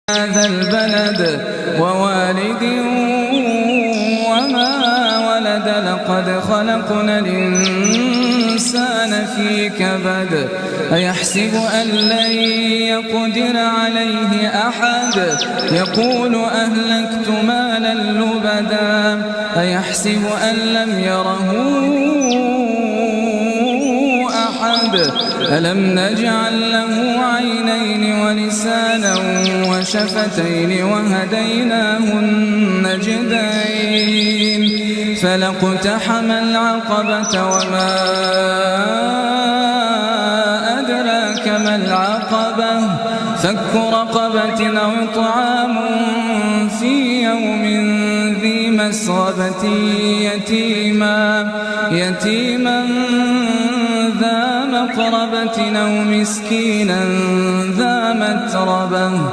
هذا البلد ووالد وما ولد لقد خلقنا الإنسان في كبد أيحسب أن لن يقدر عليه أحد يقول أهلكت مالا لبدا أيحسب أن لم يره أحد ألم نجعل له عينين ولسانا وشفتين وهديناه النجدين فلاقتحم العقبة وما أدراك ما العقبة فك رقبة أو إطعام في يوم ذي مسغبة يتيما ذا مقربة أو مسكينا ذا متربة